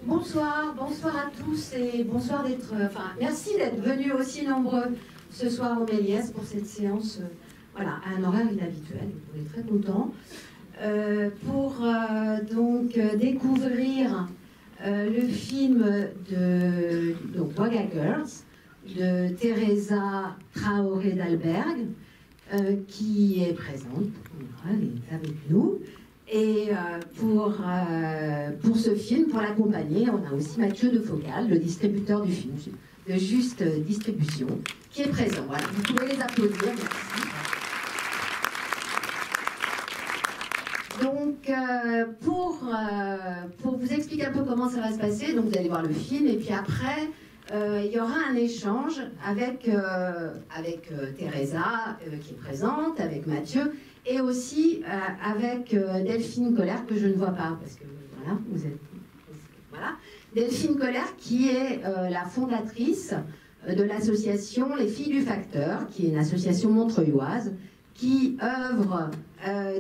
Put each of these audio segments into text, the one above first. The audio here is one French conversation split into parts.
Bonsoir, bonsoir à tous et bonsoir d'être. Merci d'être venus aussi nombreux ce soir au Méliès pour cette séance, voilà, à un horaire inhabituel. On est très contents pour découvrir le film de Wagga Girls de Teresa Traoré d'Albergue, qui est présente, elle est avec nous. Et pour ce film, pour l'accompagner, on a aussi Mathieu de Focal, le distributeur du film, de Juste Distribution, qui est présent. Voilà, vous pouvez les applaudir. Merci. Donc, pour vous expliquer un peu comment ça va se passer, donc vous allez voir le film, et puis après, il y aura un échange avec Teresa, qui est présente, avec Mathieu, et aussi avec Delphine Collère, que je ne vois pas, parce que voilà, vous êtes... Voilà. Delphine Collère, qui est la fondatrice de l'association Les Filles du Facteur, qui est une association montreuilloise, qui œuvre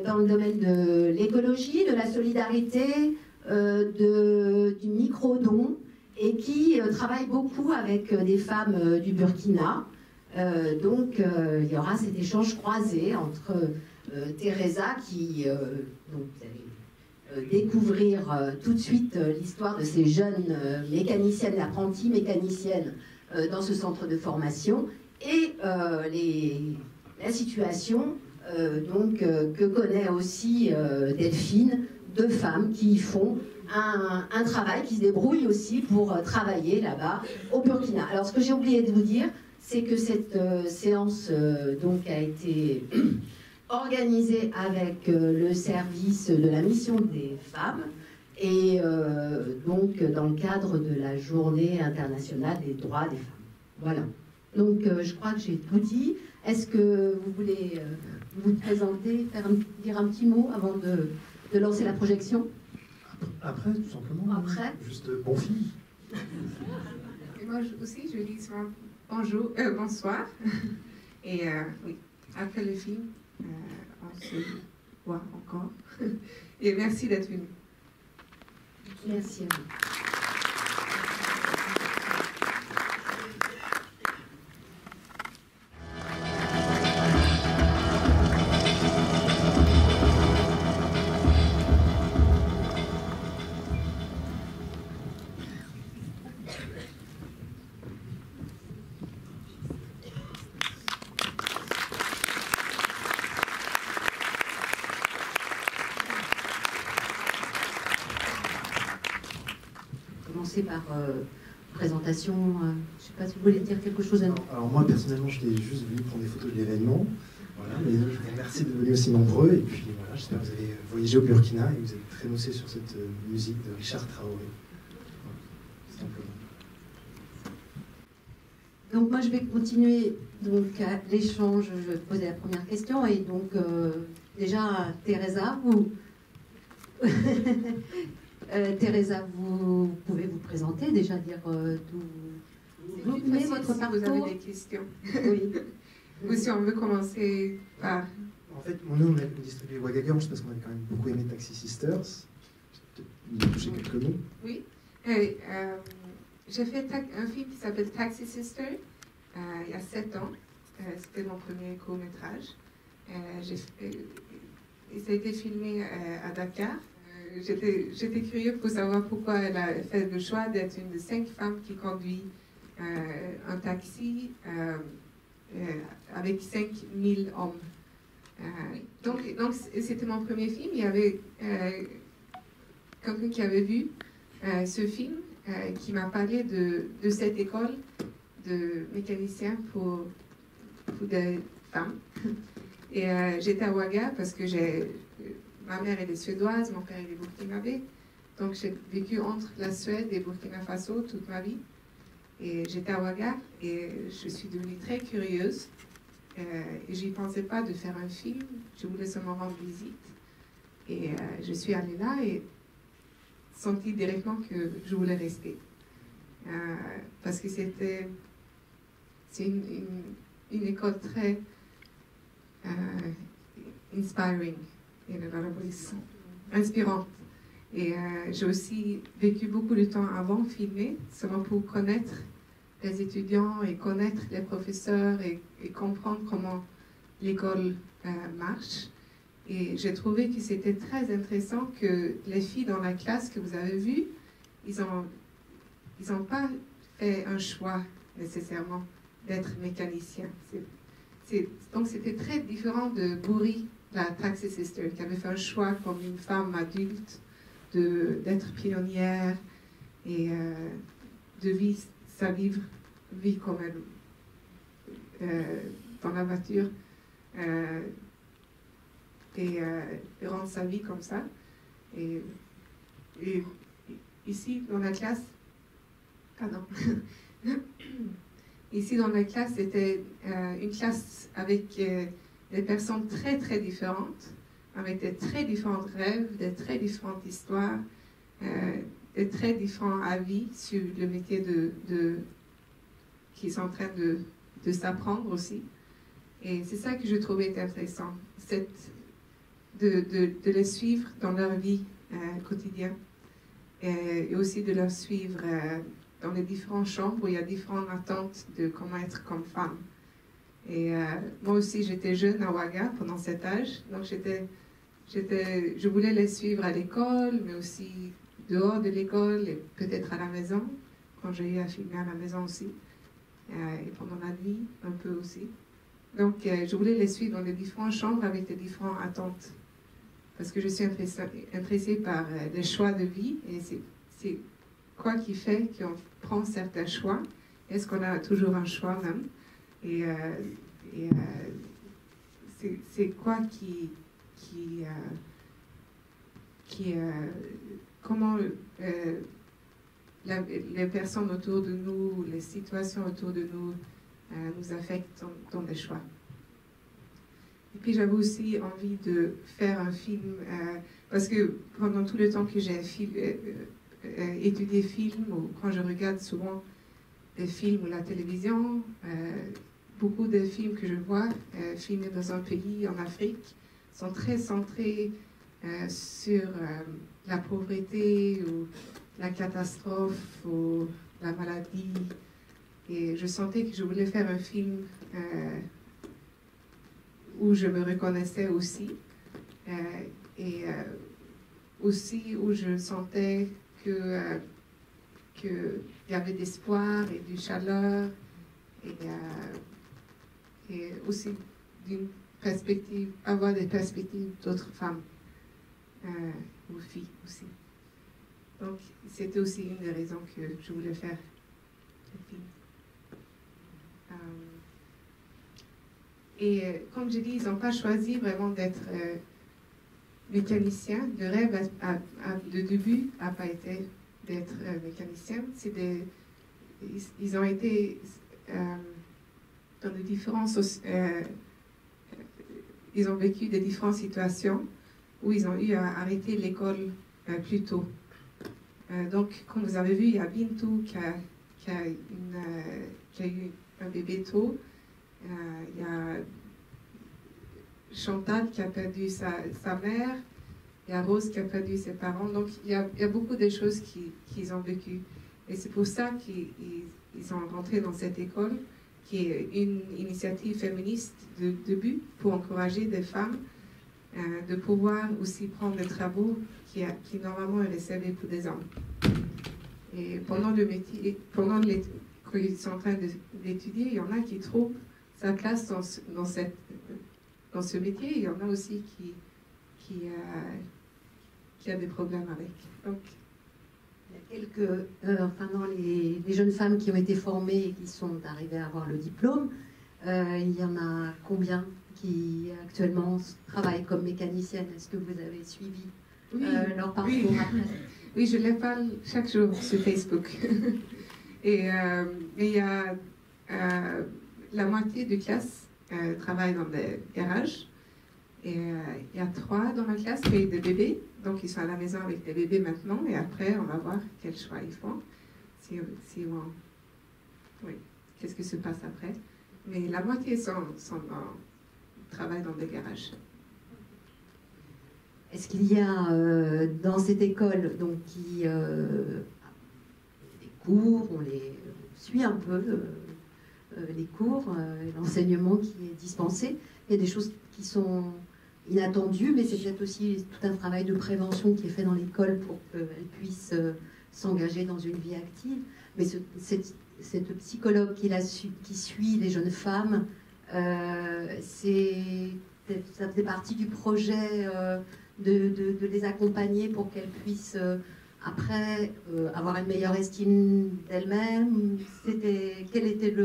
dans le domaine de l'écologie, de la solidarité, du micro-don, et qui travaille beaucoup avec des femmes du Burkina. Donc, il y aura cet échange croisé entre Teresa, qui donc vous allez découvrir tout de suite l'histoire de ces jeunes mécaniciennes, apprenties mécaniciennes dans ce centre de formation, et la situation que connaît aussi Delphine, deux femmes qui font un travail, qui se débrouillent aussi pour travailler là-bas au Burkina. Alors, ce que j'ai oublié de vous dire, c'est que cette séance donc a été organisée avec le service de la mission des femmes, et donc dans le cadre de la journée internationale des droits des femmes. Voilà. Donc je crois que j'ai tout dit. Est-ce que vous voulez vous présenter, dire un petit mot avant de lancer la projection? Après, tout simplement. Après. Juste bon film. Et moi aussi, je dis souvent bonsoir. Et oui, après le film, on se voit encore. Et merci d'être venu. Merci à vous. Par présentation, je ne sais pas si vous voulez dire quelque chose. Alors moi personnellement, je suis juste venu prendre des photos de l'événement. Voilà, mais je vous remercie de venir aussi nombreux. Et puis voilà, j'espère que vous avez voyagé au Burkina et que vous êtes trémoussé sur cette musique de Richard Traoré. Voilà, simplement. Donc moi je vais continuer donc l'échange. Je vais poser la première question, et donc déjà Teresa, vous Teresa, vous pouvez vous présenter, déjà dire d'où vous venez, votre parcours. Vous avez des questions. Oui. Ou si on veut commencer par... En fait, nous, on a distribué Wagga Girls parce qu'on a quand même beaucoup aimé Taxi Sisters. Je vais toucher quelques mots. Oui. J'ai fait un film qui s'appelle Taxi Sister il y a 7 ans. C'était mon premier court-métrage. Et ça a été filmé à Dakar. J'étais curieuse pour savoir pourquoi elle a fait le choix d'être une des 5 femmes qui conduit un taxi avec 5000 hommes. Donc c'était mon premier film. Il y avait quelqu'un qui avait vu ce film qui m'a parlé de cette école de mécaniciens pour des femmes. Et j'étais à Ouaga parce que ma mère elle est suédoise, mon père il est burkinabé. Donc j'ai vécu entre la Suède et Burkina Faso toute ma vie. Et j'étais à Ouaga et je suis devenue très curieuse. Et je n'y pensais pas de faire un film. Je voulais seulement rendre visite. Et je suis allée là et senti directement que je voulais rester. Parce que c'est une école très inspiring, inspirante. Et j'ai aussi vécu beaucoup de temps avant filmer, seulement pour connaître les étudiants et connaître les professeurs et comprendre comment l'école marche. Et j'ai trouvé que c'était très intéressant que les filles dans la classe que vous avez vues, ils ont pas fait un choix nécessairement d'être mécanicien. Donc c'était très différent de Bouri, la Taxi Sister, qui avait fait un choix comme une femme adulte d'être pionnière et de vivre sa vie comme elle, dans la voiture, et rendre sa vie comme ça. Et ici, dans la classe, pardon, ici dans la classe, c'était une classe avec des personnes très, très différentes, avec des très différents rêves, des très différentes histoires, des très différents avis sur le métier qu'ils sont en train de s'apprendre aussi. Et c'est ça que je trouvais intéressant, de les suivre dans leur vie quotidienne et aussi de leur suivre dans les différentes chambres où il y a différentes attentes de comment être comme femme. Et moi aussi, j'étais jeune à Ouaga pendant cet âge, donc je voulais les suivre à l'école, mais aussi dehors de l'école et peut-être à la maison, quand j'ai eu à filmer à la maison aussi, et pendant la nuit un peu aussi. Donc, je voulais les suivre dans les différentes chambres avec des différentes attentes, parce que je suis intéressée par les choix de vie, et c'est quoi qui fait qu'on prend certains choix. Est-ce qu'on a toujours un choix même? Et c'est quoi comment les personnes autour de nous, les situations autour de nous nous affectent dans les choix. Et puis j'avais aussi envie de faire un film, parce que pendant tout le temps que j'ai étudié film, ou quand je regarde souvent des films ou la télévision, beaucoup de films que je vois filmés dans un pays en Afrique sont très centrés sur la pauvreté ou la catastrophe ou la maladie. Et je sentais que je voulais faire un film où je me reconnaissais aussi, et aussi où je sentais qu'il y avait d'espoir et du chaleur, et aussi d'une perspective, avoir des perspectives d'autres femmes ou filles aussi. Donc c'était aussi une des raisons que je voulais faire le film. Et comme je dis, ils n'ont pas choisi vraiment d'être mécaniciens. Le rêve de début n'a pas été d'être mécanicien. Ils ont été dans de différentes ils ont vécu des différentes situations où ils ont eu à arrêter l'école plus tôt. Donc, comme vous avez vu, il y a Bintou qui a eu un bébé tôt. Il y a Chantal qui a perdu sa mère. Il y a Rose qui a perdu ses parents. Donc, il y a beaucoup de choses qu'ils ont vécues. Et c'est pour ça qu'ils sont rentrés dans cette école, qui est une initiative féministe de début pour encourager des femmes de pouvoir aussi prendre des travaux qui normalement est réservé pour des hommes. Et pendant le métier, qu'ils sont en train d'étudier, il y en a qui trouvent sa place dans ce métier, il y en a aussi qui a des problèmes avec. Donc, il y a dans les jeunes femmes qui ont été formées et qui sont arrivées à avoir le diplôme, il y en a combien qui actuellement travaillent comme mécaniciennes? Est-ce que vous avez suivi leur parcours après? Oui, je les parle chaque jour sur Facebook. Et il y a la moitié de classe travaille dans des garages. Et il y a 3 dans la classe qui ont des bébés. Donc, ils sont à la maison avec des bébés maintenant. Et après, on va voir quel choix ils font. Oui, qu'est-ce qui se passe après. Mais la moitié travaillent dans des garages. est-ce qu'il y a dans cette école donc, des cours, on les suit un peu, les cours, l'enseignement qui est dispensé. Il y a des choses qui sont inattendues, mais c'est peut-être aussi tout un travail de prévention qui est fait dans l'école pour qu'elle puisse s'engager dans une vie active. Mais cette psychologue qui suit les jeunes femmes, ça faisait partie du projet de les accompagner pour qu'elles puissent après avoir une meilleure estime d'elles-mêmes. Quel était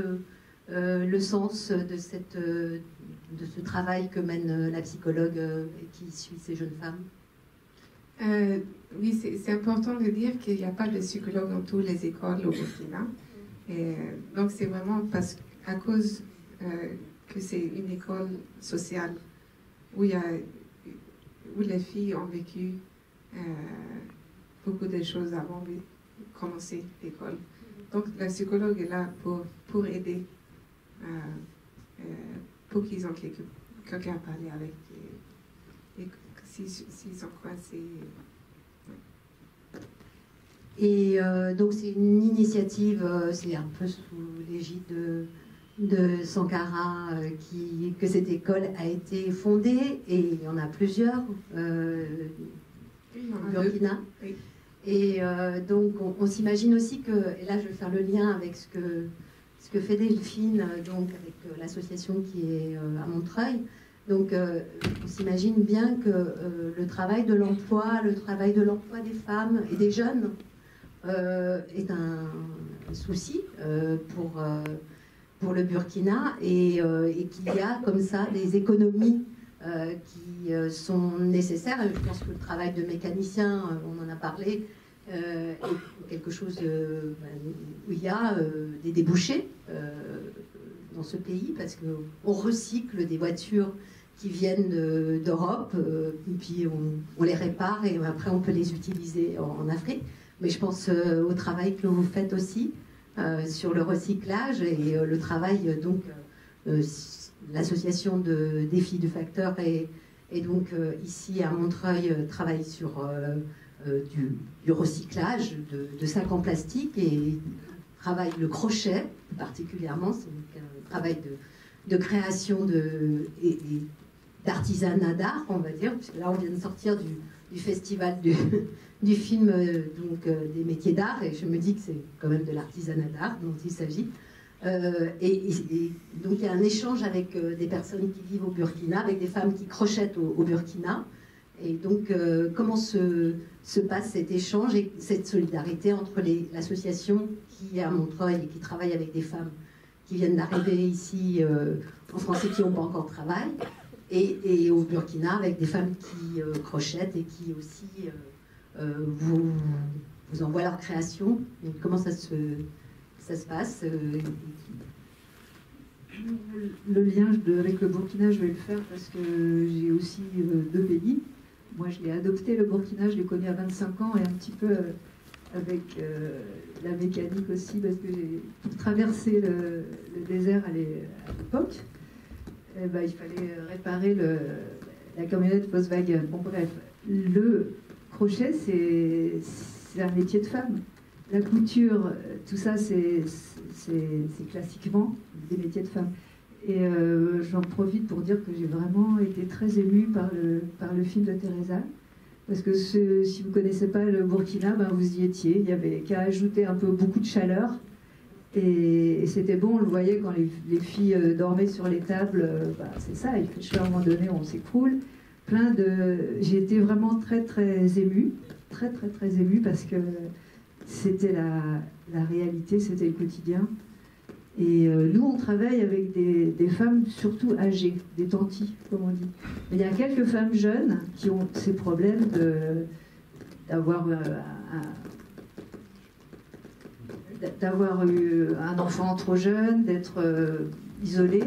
le sens de ce travail que mène la psychologue qui suit ces jeunes femmes? Oui, c'est important de dire qu'il n'y a pas de psychologue dans toutes les écoles au Burkina. Et donc c'est vraiment à cause que c'est une école sociale où les filles ont vécu beaucoup de choses avant de commencer l'école. Donc la psychologue est là pour aider, pour qu'ils ont quelqu'un à parler avec. Et s'ils sont coincés. Et donc c'est une initiative, c'est un peu sous l'égide de Sankara que cette école a été fondée, et il y en a plusieurs au Burkina. Oui. Et donc on s'imagine aussi que, et là je vais faire le lien avec ce que fait Delphine, donc avec l'association qui est à Montreuil. Donc on s'imagine bien que le travail de l'emploi des femmes et des jeunes est un souci pour le Burkina, et qu'il y a comme ça des économies qui sont nécessaires. Je pense que le travail de mécanicien, on en a parlé, est quelque chose où il y a des débouchés dans ce pays, parce qu'on recycle des voitures qui viennent d'Europe, et puis on les répare, et après on peut les utiliser en Afrique. Mais je pense au travail que vous faites aussi sur le recyclage, et le travail, donc, l'association des filles du facteur, et donc ici à Montreuil, travaille sur du recyclage de sacs en plastique, et travaille le crochet particulièrement. C'est un travail de création et d'artisanat d'art, on va dire, puisque là on vient de sortir du festival du film des métiers d'art, et je me dis que c'est quand même de l'artisanat d'art dont il s'agit. Et donc il y a un échange avec des personnes qui vivent au Burkina, avec des femmes qui crochettent au Burkina. Et donc comment se passe cet échange et cette solidarité entre l'association qui est à Montreuil et qui travaille avec des femmes qui viennent d'arriver ici en France et qui n'ont pas encore de travail, et au Burkina avec des femmes qui crochettent et qui aussi vous envoient leur création. Donc, comment ça se passe Le lien avec le Burkina, je vais le faire parce que j'ai aussi deux pays. Moi, je l'ai adopté, le Burkina, je l'ai connu à 25 ans, et un petit peu avec la mécanique aussi, parce que pour traverser le désert à l'époque, il fallait réparer la camionnette Volkswagen. Bon, bref, le crochet, c'est un métier de femme. La couture, tout ça, c'est classiquement des métiers de femme. Et j'en profite pour dire que j'ai vraiment été très émue par le film de Teresa. Parce que si vous ne connaissez pas le Burkina, vous y étiez. Il n'y avait qu'à ajouter un peu beaucoup de chaleur. Et c'était bon, on le voyait quand les filles dormaient sur les tables. C'est ça, il fait chaud à un moment donné, on s'écroule. J'ai été vraiment très très émue. Très très très émue parce que c'était la réalité, c'était le quotidien. Et nous, on travaille avec des femmes surtout âgées, des tantis, comme on dit. Mais il y a quelques femmes jeunes qui ont ces problèmes d'avoir eu un enfant trop jeune, d'être isolée.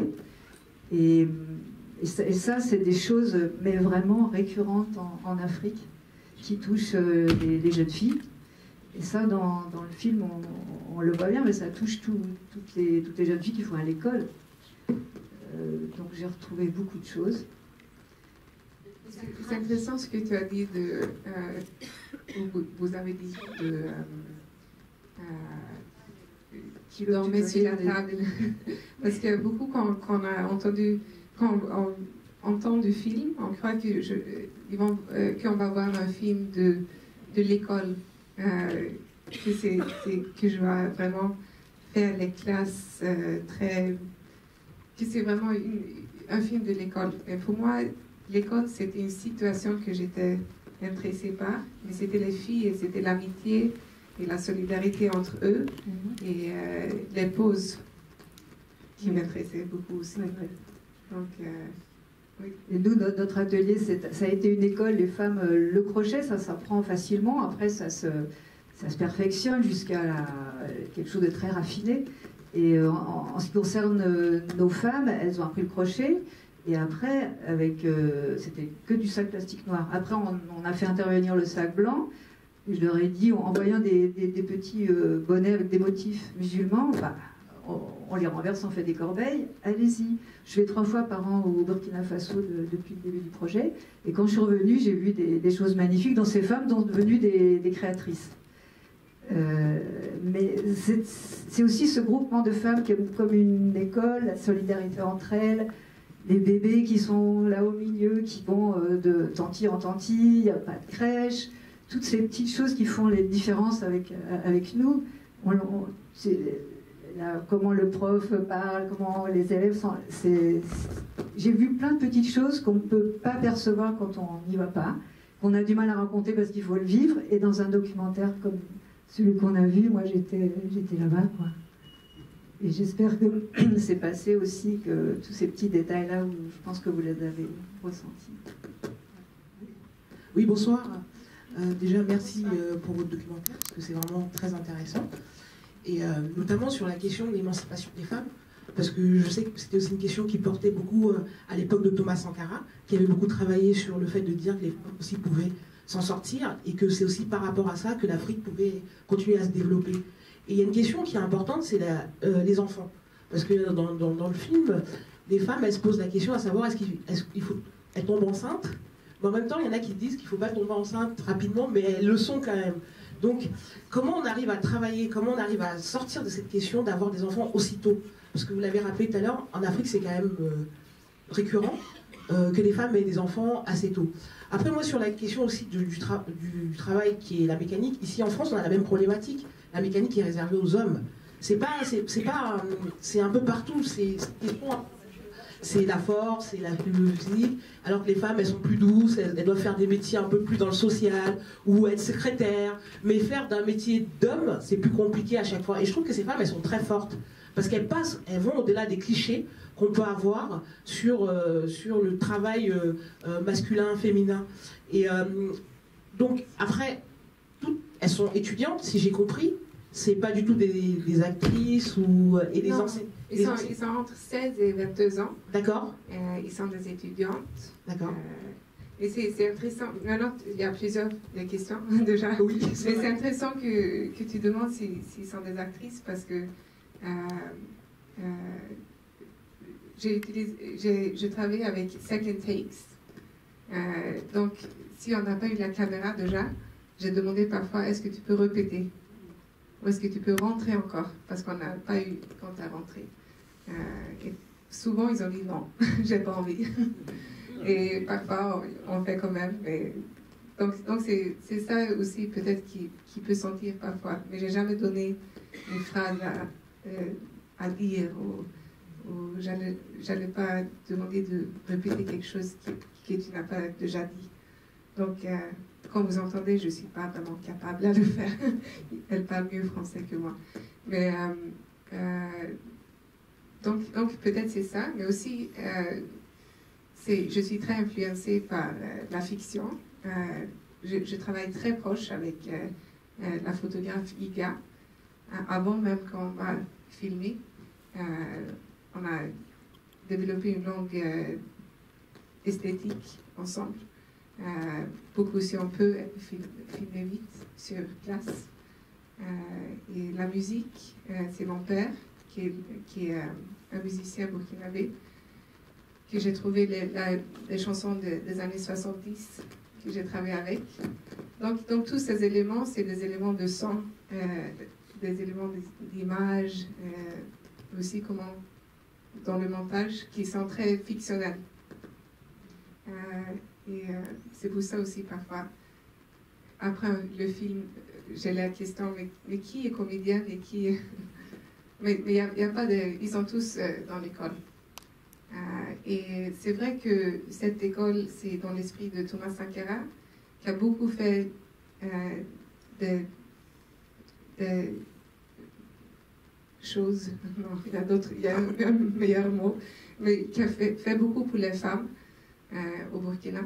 Et ça, c'est des choses, mais vraiment récurrentes en Afrique, qui touchent les jeunes filles. Et ça, dans le film, on le voit bien, mais ça touche toutes les jeunes filles qui vont à l'école. Donc j'ai retrouvé beaucoup de choses. C'est intéressant ce que tu as dit vous avez dit qui dormait sur la table. Parce que beaucoup, quand on entend du film, on croit qu'on va voir un film de l'école, que je vais vraiment faire les classes que c'est vraiment un film de l'école. Mais pour moi, l'école, c'était une situation que j'étais intéressée par, mais c'était les filles et c'était l'amitié et la solidarité entre eux et les pauses qui m'intéressaient beaucoup aussi. Donc, oui. Et nous, notre atelier, ça a été une école, les femmes, le crochet, ça s'apprend facilement, après ça se perfectionne jusqu'à quelque chose de très raffiné. Et en ce qui concerne nos femmes, elles ont appris le crochet. Et après, c'était que du sac plastique noir. Après, on a fait intervenir le sac blanc. Et je leur ai dit, en voyant des petits bonnets avec des motifs musulmans, on les renverse, on fait des corbeilles, allez-y. Je vais 3 fois par an au Burkina Faso depuis le début du projet. Et quand je suis revenue, j'ai vu des choses magnifiques dont ces femmes sont devenues des créatrices. Mais c'est aussi ce groupement de femmes qui est comme une école, la solidarité entre elles, les bébés qui sont là au milieu, qui vont de tantille en tantille, il n'y a pas de crèche, toutes ces petites choses qui font les différences avec nous. Comment le prof parle, comment les élèves sont... J'ai vu plein de petites choses qu'on ne peut pas percevoir quand on n'y va pas, qu'on a du mal à raconter parce qu'il faut le vivre, et dans un documentaire comme celui qu'on a vu, moi j'étais là-bas, quoi. Et j'espère que c'est passé aussi, que tous ces petits détails-là, où je pense que vous les avez ressentis. Oui, bonsoir. Déjà, merci pour votre documentaire, parce que c'est vraiment très intéressant. Et notamment sur la question de l'émancipation des femmes, parce que je sais que c'était aussi une question qui portait beaucoup à l'époque de Thomas Sankara, qui avait beaucoup travaillé sur le fait de dire que les femmes aussi pouvaient s'en sortir, et que c'est aussi par rapport à ça que l'Afrique pouvait continuer à se développer. Et il y a une question qui est importante, c'est les enfants. Parce que dans le film, les femmes, elles se posent la question à savoir est-ce qu'il faut... Elles tombent enceintes, mais en même temps, il y en a qui disent qu'il ne faut pas tomber enceinte rapidement, mais elles le sont quand même. Donc, comment on arrive à travailler, comment on arrive à sortir de cette question d'avoir des enfants aussitôt? Parce que vous l'avez rappelé tout à l'heure, en Afrique, c'est quand même récurrent que les femmes aient des enfants assez tôt. Après, moi, sur la question aussi du travail qui est la mécanique, ici en France, on a la même problématique. La mécanique est réservée aux hommes. C'est un peu partout. C'est la force, c'est la physique, alors que les femmes, elles sont plus douces, elles doivent faire des métiers un peu plus dans le social, ou être secrétaire. Mais faire d'un métier d'homme, c'est plus compliqué à chaque fois. Et je trouve que ces femmes, elles sont très fortes, parce qu'elles vont au-delà des clichés qu'on peut avoir sur le travail masculin, féminin. Et donc, après, elles sont étudiantes, si j'ai compris. C'est pas du tout des actrices et des enseignantes. Ils sont entre 16 et 22 ans. D'accord. Ils sont des étudiantes. D'accord. Et c'est intéressant. Maintenant, il y a plusieurs questions déjà. Oui, mais c'est intéressant que tu demandes s'ils sont des actrices, parce que je travaille avec Second Takes. Donc, si on n'a pas eu la caméra déjà, j'ai demandé parfois est-ce que tu peux répéter? Ou est-ce que tu peux rentrer encore? Parce qu'on n'a pas eu quand tu as rentré. Et souvent, ils ont dit non, j'ai pas envie. Et parfois, on fait quand même. Mais... Donc c'est ça aussi peut-être qui peut sentir parfois. Mais j'ai jamais donné une phrase à dire ou j'allais pas demander de répéter quelque chose que tu n'as pas déjà dit. Donc, quand vous entendez, je ne suis pas vraiment capable à le faire. Elle parle mieux français que moi. Mais, donc peut-être c'est ça, mais aussi, je suis très influencée par la fiction. Je travaille très proche avec la photographe Iga. Avant même qu'on va filmer, on a développé une langue esthétique ensemble. Beaucoup, si on peut, filmer vite sur place. Et la musique, c'est mon père qui est un musicien burkinabé. que j'ai trouvé les chansons des années 70 que j'ai travaillé avec. Donc tous ces éléments, c'est des éléments de son, des éléments d'image, aussi comment dans le montage, qui sont très fictionnels. C'est pour ça aussi parfois, après le film, j'ai la question, mais qui est comédienne et qui est... mais y a pas de... Ils sont tous dans l'école. Et c'est vrai que cette école, c'est dans l'esprit de Thomas Sankara, qui a beaucoup fait des choses, non, il y a un meilleur mot, mais qui a fait beaucoup pour les femmes au Burkina.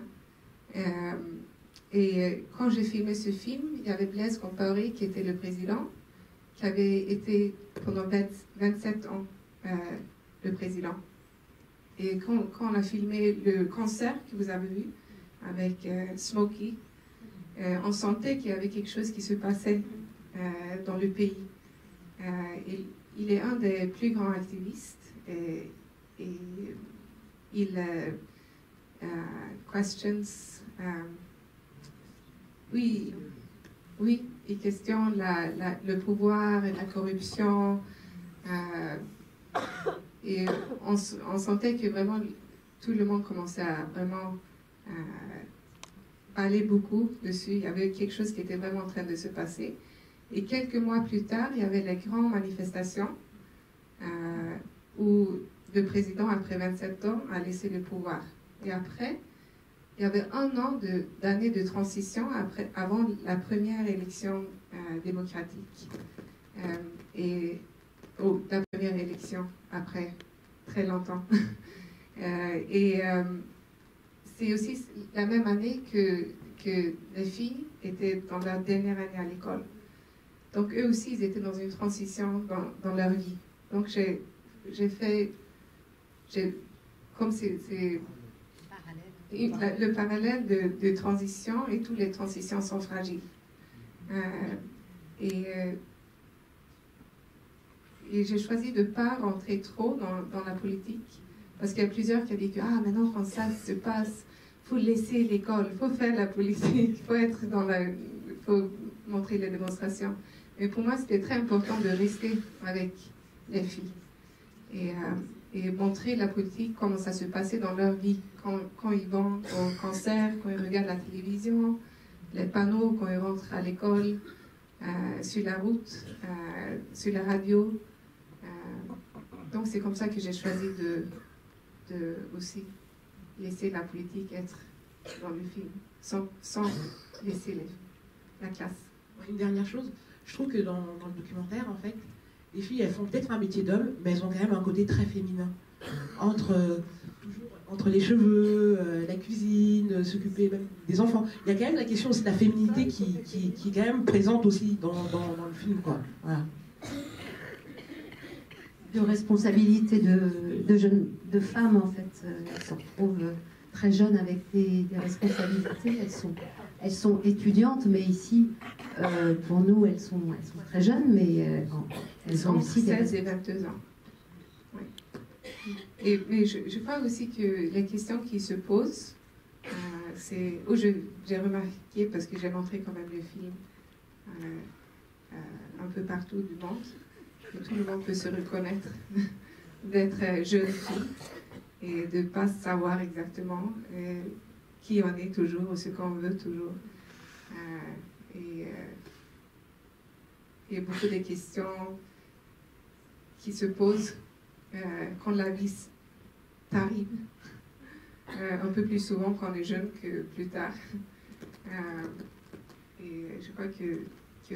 Et quand j'ai filmé ce film, il y avait Blaise Compaoré qui était le président, qui avait été pendant 27 ans le président. Et quand on a filmé le concert que vous avez vu avec Smokey, on sentait qu'il y avait quelque chose qui se passait dans le pays. Il est un des plus grands activistes et il questions, oui, il questionne le pouvoir et la corruption. Et on sentait que vraiment tout le monde commençait à vraiment parler beaucoup dessus. Il y avait quelque chose qui était vraiment en train de se passer. Et quelques mois plus tard, il y avait les grandes manifestations où le président, après 27 ans, a laissé le pouvoir. Et après, il y avait un an d'année de transition avant la première élection démocratique. La première élection, après très longtemps. C'est aussi la même année que les filles étaient dans leur dernière année à l'école. Donc eux aussi, ils étaient dans une transition dans leur vie. Donc j'ai fait, comme c'est le parallèle de transition, et toutes les transitions sont fragiles. Et j'ai choisi de ne pas rentrer trop dans la politique, parce qu'il y a plusieurs qui ont dit que maintenant quand ça se passe, il faut laisser l'école, il faut faire la politique, il faut montrer les démonstrations. Mais pour moi, c'était très important de rester avec les filles et montrer la politique, comment ça se passait dans leur vie, quand ils vont au concert, quand ils regardent la télévision, les panneaux, quand ils rentrent à l'école, sur la route, sur la radio. Donc c'est comme ça que j'ai choisi de aussi laisser la politique être dans le film, sans laisser la classe. Une dernière chose, je trouve que dans le documentaire, en fait, les filles, elles font peut-être un métier d'homme, mais elles ont quand même un côté très féminin. Entre les cheveux, la cuisine, s'occuper même des enfants. Il y a quand même la question aussi de la féminité qui est quand même présente aussi dans le film, quoi. Voilà. De responsabilité de femmes, en fait. Elles se retrouvent très jeunes avec des responsabilités. Elles sont étudiantes, mais ici, pour nous, elles sont très jeunes, mais elles ont aussi 16 et 22 ans. Oui. Mais je crois aussi que la question qui se pose, c'est... j'ai remarqué, parce que j'ai montré quand même le film un peu partout du monde, que tout le monde peut se reconnaître d'être jeune fille et de ne pas savoir exactement qui on est toujours ou ce qu'on veut toujours. Et beaucoup de questions qui se posent quand la vie t'arrive, un peu plus souvent quand on est jeune que plus tard. Et je crois que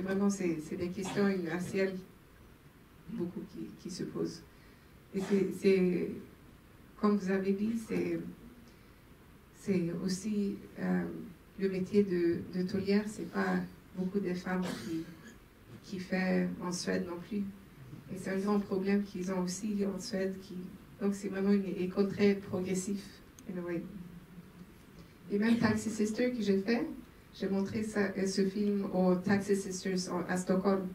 vraiment c'est des questions universelles, beaucoup qui se posent. Et c'est comme vous avez dit, c'est aussi le métier de taulière, c'est pas beaucoup de femmes qui fait en Suède non plus. Et c'est un grand problème qu'ils ont aussi en Suède. Donc c'est vraiment une école très progressive, in a way. Et même Taxi Sister que j'ai fait, j'ai montré ce film aux Taxi Sisters à Stockholm.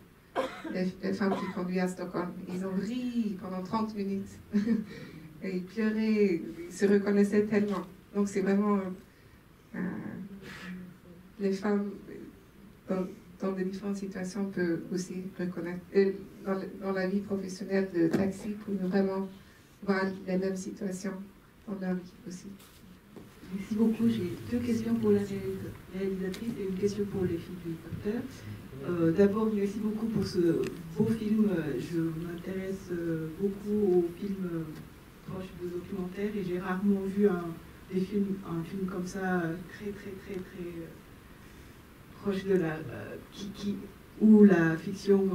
Les femmes qui conduisent à Stockholm. Ils ont ri pendant 30 minutes. Et ils pleuraient, ils se reconnaissaient tellement. Donc c'est vraiment les femmes dans de différentes situations peuvent aussi reconnaître. Et dans la vie professionnelle de taxi, pour vraiment voir les mêmes situations dans leur vie aussi. Merci beaucoup. J'ai deux questions pour la réalisatrice et une question pour les filles du facteur. D'abord, merci beaucoup pour ce beau film. Je m'intéresse beaucoup aux films proches de documentaires et j'ai rarement vu un film comme ça très proche de où la fiction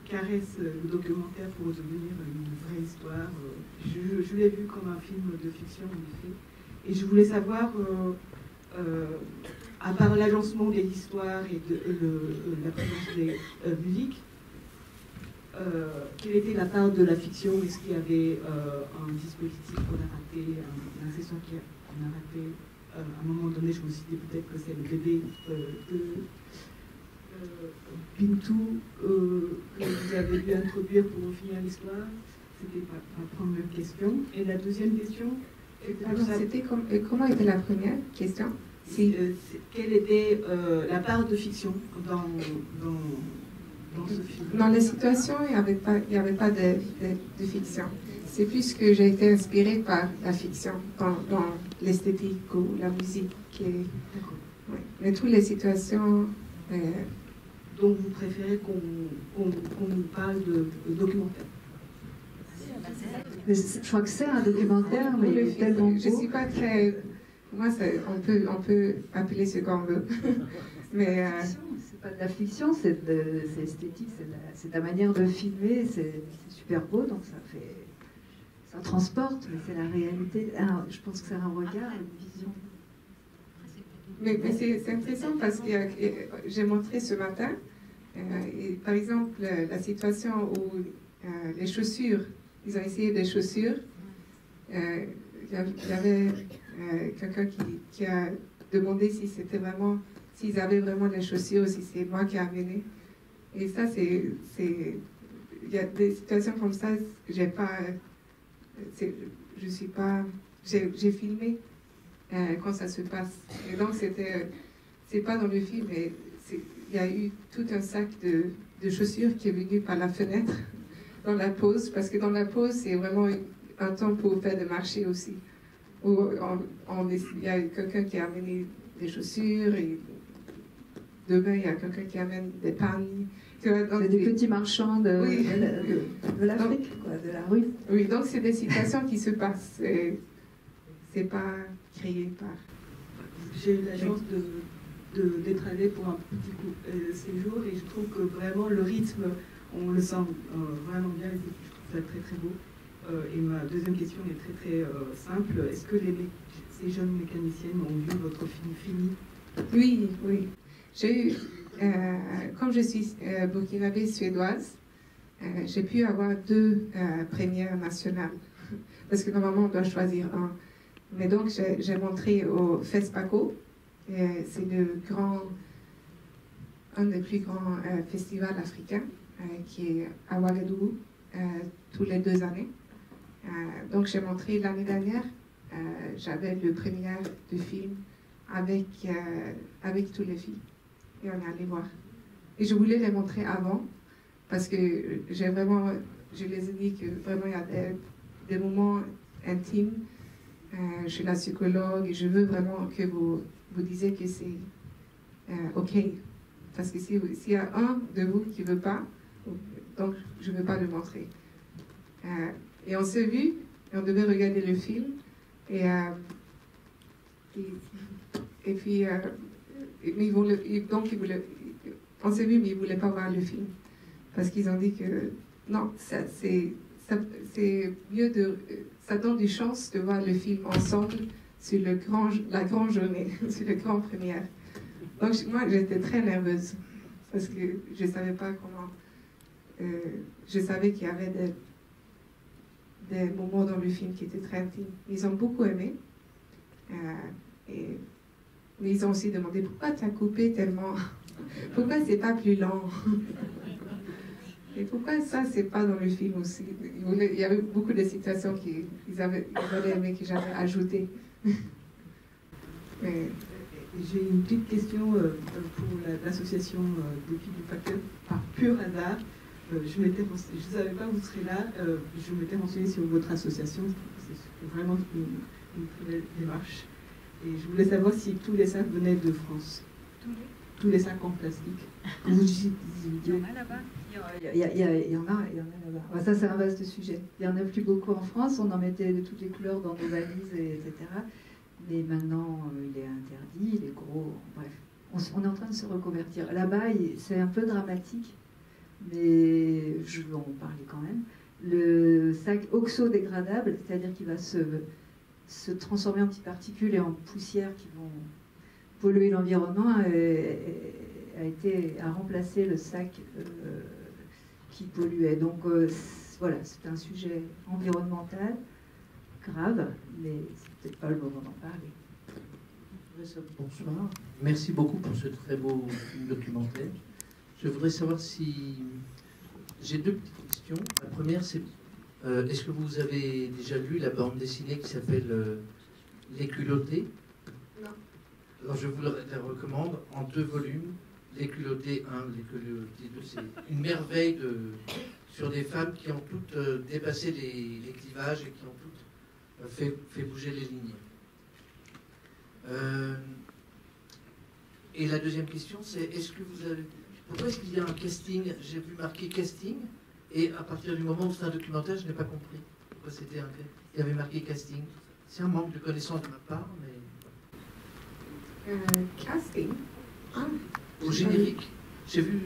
caresse le documentaire pour devenir une vraie histoire. Je l'ai vu comme un film de fiction en effet. Et je voulais savoir, à part l'agencement des histoires et la présence des musiques, quelle était la part de la fiction? Est-ce qu'il y avait un dispositif qu'on a raté, un accessoire qu'on a raté? À un moment donné, je me suis dit peut-être que c'est le bébé de Bintou que vous avez dû introduire pour finir l'histoire. C'était ma première question. Et la deuxième question... comment était la première question? Quelle était la part de fiction dans ce film? Dans les situations, il n'y avait pas de fiction. C'est plus que j'ai été inspirée par la fiction, dans l'esthétique ou la musique. Oui. Mais toutes les situations... Donc vous préférez qu'on nous parle de documentaire? Je crois que c'est un documentaire, mais il est tellement beau. Je ne suis pas très... Moi, on peut appeler ce qu'on veut. Mais c'est pas de la fiction, c'est esthétique, c'est ta manière de filmer, c'est super beau, donc ça transporte, mais c'est la réalité. Alors, je pense que c'est un regard, une vision. Mais c'est intéressant parce que j'ai montré ce matin, et par exemple, la situation où les chaussures, ils ont essayé des chaussures. Il y avait quelqu'un qui a demandé si c'était vraiment, s'ils avaient vraiment les chaussures ou si c'est moi qui ai amené. Et ça, il y a des situations comme ça que j'ai pas, je suis pas, j'ai filmé quand ça se passe. Et donc c'est pas dans le film, mais il y a eu tout un sac de chaussures qui est venu par la fenêtre dans la pause, parce que dans la pause, c'est vraiment un temps pour faire des marchés aussi. Où il y a quelqu'un qui a amené des chaussures, et demain, il y a quelqu'un qui amène des pannes. C'est des petits marchands de l'Afrique, de la rue. Oui, donc c'est des situations qui se passent. C'est pas créé par... J'ai eu la chance d'être allée pour un petit séjour et je trouve que vraiment le rythme, on le sent vraiment bien, je trouve ça très beau. Et ma deuxième question est très simple. Est-ce que ces jeunes mécaniciennes ont vu votre film fini? Oui. J'ai eu, comme je suis burkinabé suédoise, j'ai pu avoir 2 premières nationales. Parce que normalement, on doit choisir un. Mais donc, j'ai montré au FESPACO. C'est un des plus grands festivals africains qui est à Ouagadougou tous les 2 années. Donc, j'ai montré l'année dernière, j'avais le première de film avec toutes les filles. Et on est allé voir. Et je voulais les montrer avant, parce que je les ai dit que vraiment il y a des moments intimes. Je suis la psychologue et je veux vraiment que vous disiez que c'est OK. Parce que s'il y a un de vous qui ne veut pas, donc je ne veux pas le montrer. Et on s'est vu, et on devait regarder le film. Et puis, on s'est vu, mais ils ne voulaient pas voir le film. Parce qu'ils ont dit que non, c'est mieux ça donne du chance de voir le film ensemble sur la grande journée, sur le grand première. Donc moi, j'étais très nerveuse parce que je ne savais pas comment... je savais qu'il y avait des moments dans le film qui étaient très intimes. Ils ont beaucoup aimé. Mais ils ont aussi demandé pourquoi tu as coupé tellement... Pourquoi c'est pas plus lent? Et pourquoi ça, c'est pas dans le film aussi? Il y avait beaucoup de citations qu'ils auraient aimé que j'avais ajoutées. Mais... J'ai une petite question pour l'association des filles du Facteur. Par pur hasard, je ne savais pas que vous serez là. Je m'étais renseignée sur votre association. C'est vraiment une très belle démarche. Et je voulais savoir si tous les sacs venaient de France. Tous les sacs en plastique. Il y en a là-bas. Il y en a là-bas. Enfin, ça, c'est un vaste sujet. Il n'y en a plus beaucoup en France. On en mettait de toutes les couleurs dans nos valises, etc. Mais maintenant, il est interdit, il est gros. Bref, on est en train de se reconvertir. Là-bas, c'est un peu dramatique, mais je veux en parler quand même. Le sac oxodégradable, c'est-à-dire qu'il va se transformer en petites particules et en poussières qui vont polluer l'environnement, a remplacé le sac qui polluait. Donc voilà, c'est un sujet environnemental grave, mais c'est peut-être pas le moment d'en parler. Bonsoir. Merci beaucoup pour ce très beau documentaire. Je voudrais savoir si... J'ai deux petites questions. La première, c'est est-ce que vous avez déjà lu la bande dessinée qui s'appelle Les culottés? Non. Alors je vous la recommande en 2 volumes. Les culottés 1, les culottés 2, c'est une merveille sur des femmes qui ont toutes dépassé les clivages et qui ont toutes fait bouger les lignes. Et la deuxième question, c'est pourquoi est-ce qu'il y a un casting? J'ai vu marquer casting, et à partir du moment où c'est un documentaire, je n'ai pas compris pourquoi il y avait marqué casting. C'est un manque de connaissance de ma part, mais... casting? Ah, au générique, j'ai vu,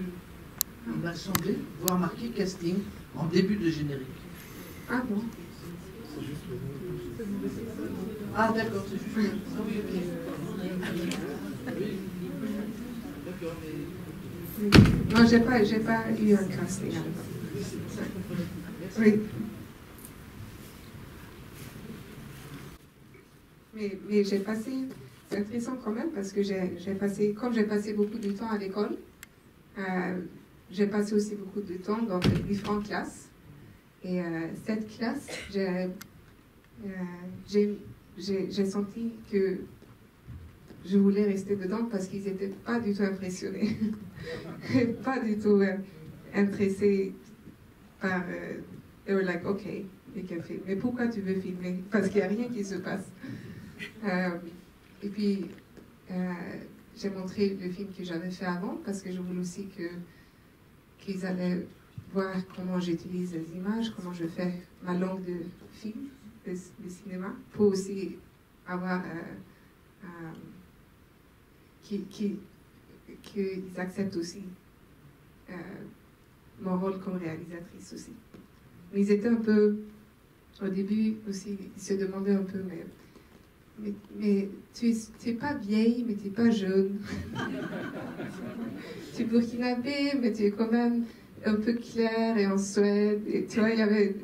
il m'a semblé voir marqué casting en début de générique. Ah bon? Ah d'accord, c'est juste... Ah oui, ok. D'accord, mais... Non, j'ai pas eu un casting. Oui. Mais j'ai passé... C'est intéressant quand même parce que comme j'ai passé beaucoup de temps à l'école, j'ai passé aussi beaucoup de temps dans les différentes classes. Et cette classe, j'ai senti que je voulais rester dedans parce qu'ils n'étaient pas du tout impressionnés, pas du tout intéressés par... They were like, OK, you can film. Mais pourquoi tu veux filmer? Parce qu'il n'y a rien qui se passe. Et puis, j'ai montré le film que j'avais fait avant parce que je voulais aussi qu'ils allaient voir comment j'utilise les images, comment je fais ma langue de film, de cinéma, pour aussi avoir qu'ils acceptent aussi mon rôle comme réalisatrice aussi. Mais ils étaient un peu, au début aussi, ils se demandaient un peu, mais tu es pas vieille, mais tu n'es pas jeune. Tu es burkinabé, mais tu es quand même un peu claire et en Suède. Et tu vois, et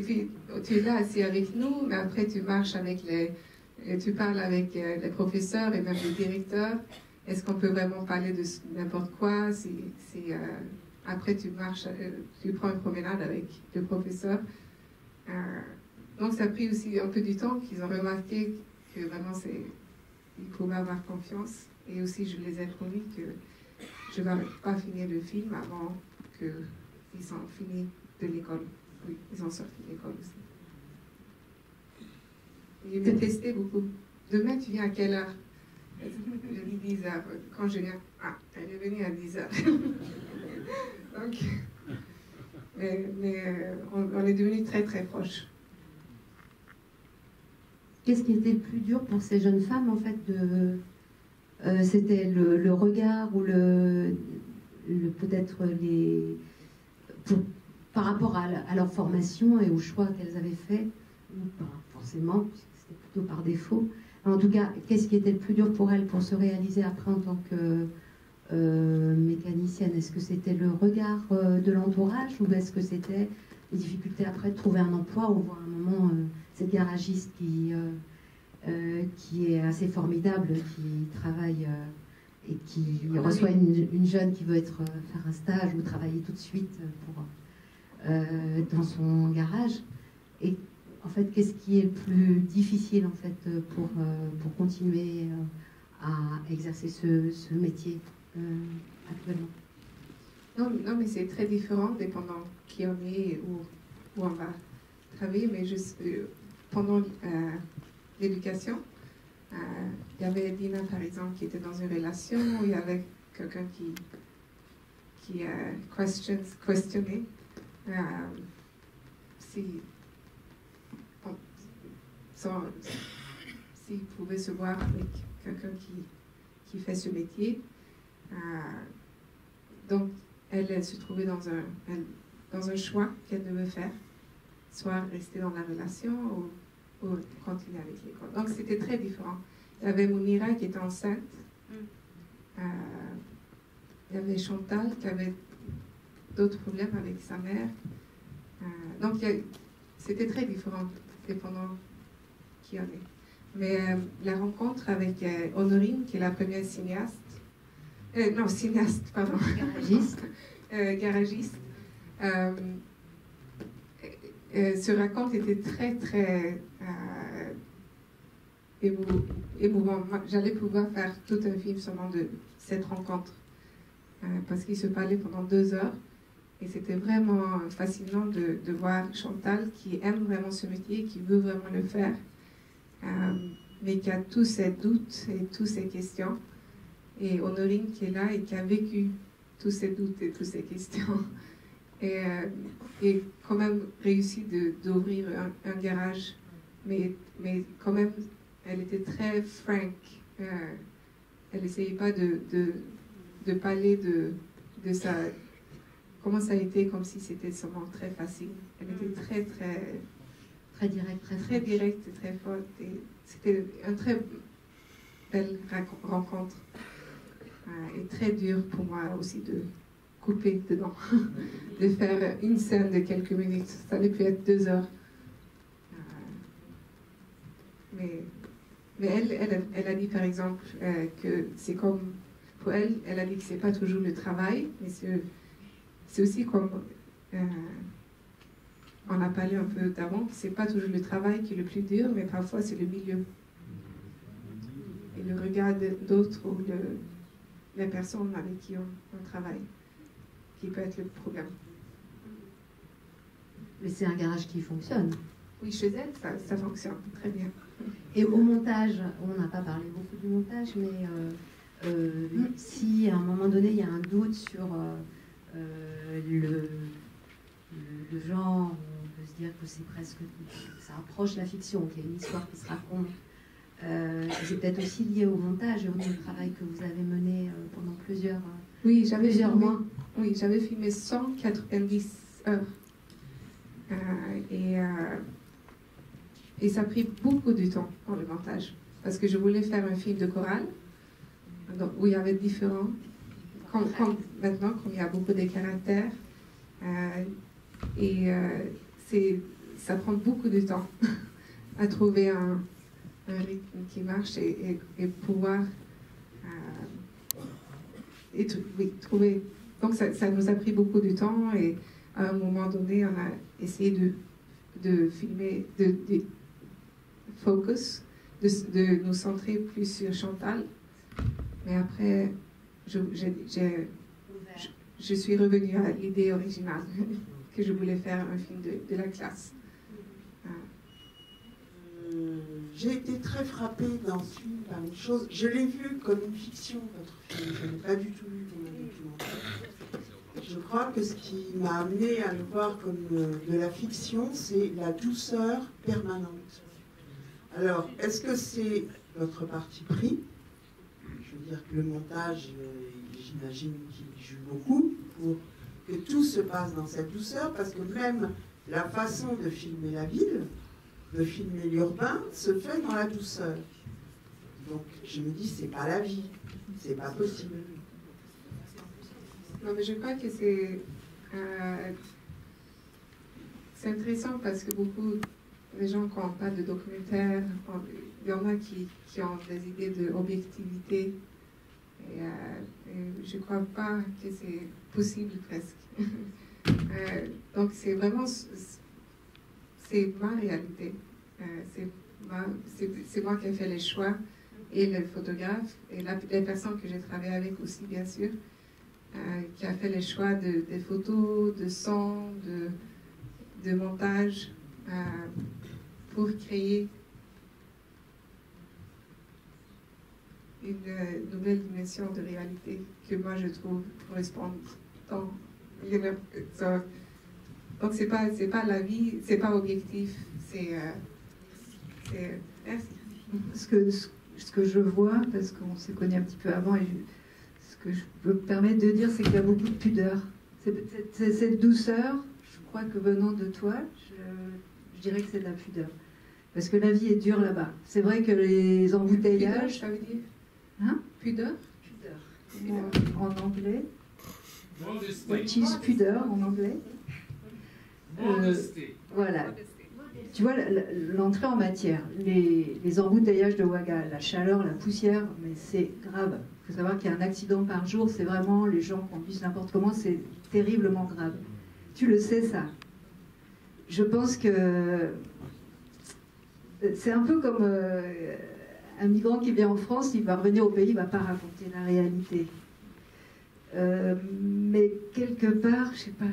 puis tu es là assis avec nous, mais après tu marches avec tu parles avec les professeurs et même les directeurs. Est-ce qu'on peut vraiment parler de n'importe quoi? Après tu marches, tu prends une promenade avec le professeur. Donc ça a pris aussi un peu du temps qu'ils ont remarqué que vraiment il faut avoir confiance. Et aussi je les ai promis que je ne vais pas finir le film avant qu'ils sont finis de l'école. Oui, ils ont sorti de l'école aussi. Ils me testaient beaucoup. Demain, tu viens à quelle heure? Je dis 10 heures. Quand je viens, elle est venue à 10 heures. Donc, on est devenus très très proches. Qu'est-ce qui était le plus dur pour ces jeunes femmes, en fait, c'était le regard ou peut-être par rapport à leur formation et au choix qu'elles avaient fait, ou pas forcément, puisque c'était plutôt par défaut. En tout cas, qu'est-ce qui était le plus dur pour elles pour se réaliser après en tant que mécanicienne? Est-ce que c'était le regard de l'entourage ou est-ce que c'était les difficultés après de trouver un emploi ou voir un moment cette garagiste qui est assez formidable, qui travaille et qui reçoit une jeune qui veut faire un stage ou travailler tout de suite dans son garage. Et en fait, qu'est-ce qui est le plus difficile en fait pour continuer à exercer ce métier actuellement? Non, mais c'est très différent dépendant qui on est et où on va travailler. Mais pendant l'éducation, il y avait Dina, par exemple, qui était dans une relation où il y avait quelqu'un qui questionnait s'il pouvait se voir avec quelqu'un qui fait ce métier. Donc, elle se trouvait dans un choix qu'elle devait faire, soit rester dans la relation ou continuer avec l'école. Donc, c'était très différent. Il y avait Mounira qui était enceinte. Il y avait Chantal qui avait d'autres problèmes avec sa mère. Donc, c'était très différent, dépendant qui on est. Mais la rencontre avec Honorine, qui est la première cinéaste, pardon. Garagiste. Ce raconte était très, très émouvant. J'allais pouvoir faire tout un film seulement de cette rencontre. Parce qu'ils se parlaient pendant 2 heures. Et c'était vraiment fascinant de voir Chantal qui aime vraiment ce métier, qui veut vraiment le faire, mais qui a tous ses doutes et toutes ses questions. Et Honorine qui est là et qui a vécu tous ces doutes et toutes ces questions. Et quand même réussi d'ouvrir un garage. Mais quand même, elle était très frank. Elle n'essayait pas de parler de sa... Comment ça a été, comme si c'était seulement très facile. Elle était très, très... Très directe, très directe et très forte. Et c'était une très belle rencontre. Et très dur pour moi aussi de couper dedans. De faire une scène de quelques minutes. Ça aurait pu être 2 heures. Mais elle a dit par exemple que c'est comme... Pour elle, elle a dit que c'est pas toujours le travail, mais c'est aussi comme... on a parlé un peu d'avant, que c'est pas toujours le travail qui est le plus dur, mais parfois c'est le milieu. Et le regard d'autres ou les personnes avec qui on travaille, qui peut être le problème. Mais c'est un garage qui fonctionne. Oui, chez elle, ça fonctionne très bien. Et au montage, on n'a pas parlé beaucoup du montage, mais si à un moment donné il y a un doute sur le genre, on peut se dire que c'est presque, ça approche la fiction, qu'il y a une histoire qui se raconte. C'est peut-être aussi lié au montage et au travail que vous avez mené pendant plusieurs mois. Oui, j'avais filmé 190 heures. Et ça a pris beaucoup de temps pour le montage. Parce que je voulais faire un film de chorale, donc, où il y avait différents... Maintenant, comme il y a beaucoup de caractères, ça prend beaucoup de temps à trouver un rythme qui marche et pouvoir trouver. Donc ça nous a pris beaucoup de temps et à un moment donné, on a essayé de filmer, de focus, de nous centrer plus sur Chantal. Mais après, je suis revenue à l'idée originale, que je voulais faire un film de la classe. J'ai été très frappée dans ce film par une chose. Je l'ai vu comme une fiction, votre film. Je n'ai pas du tout vu comme un documentaire. Je crois que ce qui m'a amené à le voir comme de la fiction, c'est la douceur permanente. Alors, est-ce que c'est votre parti pris? Je veux dire que le montage, j'imagine qu'il joue beaucoup pour que tout se passe dans cette douceur, parce que même la façon de filmer la ville, de filmer l'urbain, se fait dans la douceur. Donc je me dis, c'est pas la vie, c'est pas possible. Non, mais je crois que c'est intéressant parce que beaucoup de gens, quand on parle de documentaire, il y en a qui ont des idées d'objectivité Et je ne crois pas que c'est possible presque. Donc c'est vraiment, c'est ma réalité. C'est moi qui ai fait les choix, et le photographe, et les personnes que j'ai travaillé avec aussi, bien sûr, qui a fait les choix des photos, de son, de montage, pour créer une nouvelle dimension de réalité que moi je trouve correspond dans donc c'est pas la vie, c'est pas objectif, merci. Ce que je vois, parce qu'on s'est connus un petit peu avant, et ce que je peux me permettre de dire, c'est qu'il y a beaucoup de pudeur. Cette douceur, je crois que venant de toi, je dirais que c'est de la pudeur. Parce que la vie est dure là-bas. C'est vrai que les embouteillages... Pudeur, ça veut dire Hein? Pudeur? Pudeur. En anglais. What is pudeur en anglais? Voilà. Tu vois, l'entrée en matière, les embouteillages de Ouaga, la chaleur, la poussière, mais c'est grave. Il faut savoir qu'il y a un accident par jour, c'est vraiment, les gens conduisent n'importe comment, c'est terriblement grave. Tu le sais, ça. Je pense que c'est un peu comme un migrant qui vient en France, il va revenir au pays, il ne va pas raconter la réalité. Mais quelque part, je sais pas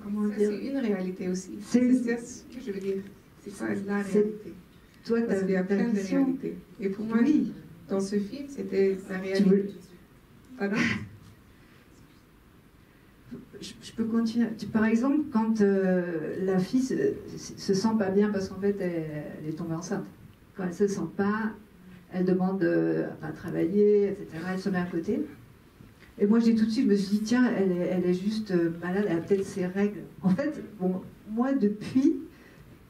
comment Ça, dire. c'est une réalité aussi. C'est ce que je veux dire. C'est pas la réalité. Toi, Parce qu'il y a plein de vision. réalités. Et pour moi, Oui. dans ce film, c'était la réalité. Pardon? Je peux continuer. Par exemple, quand la fille se sent pas bien parce qu'en fait, elle est tombée enceinte. Quand elle se sent pas, elle demande à pas travailler, etc. Elle se met à côté. Et moi, j'ai tout de suite, je me suis dit, tiens, elle est juste malade, elle a peut-être ses règles. En fait, bon, moi, depuis,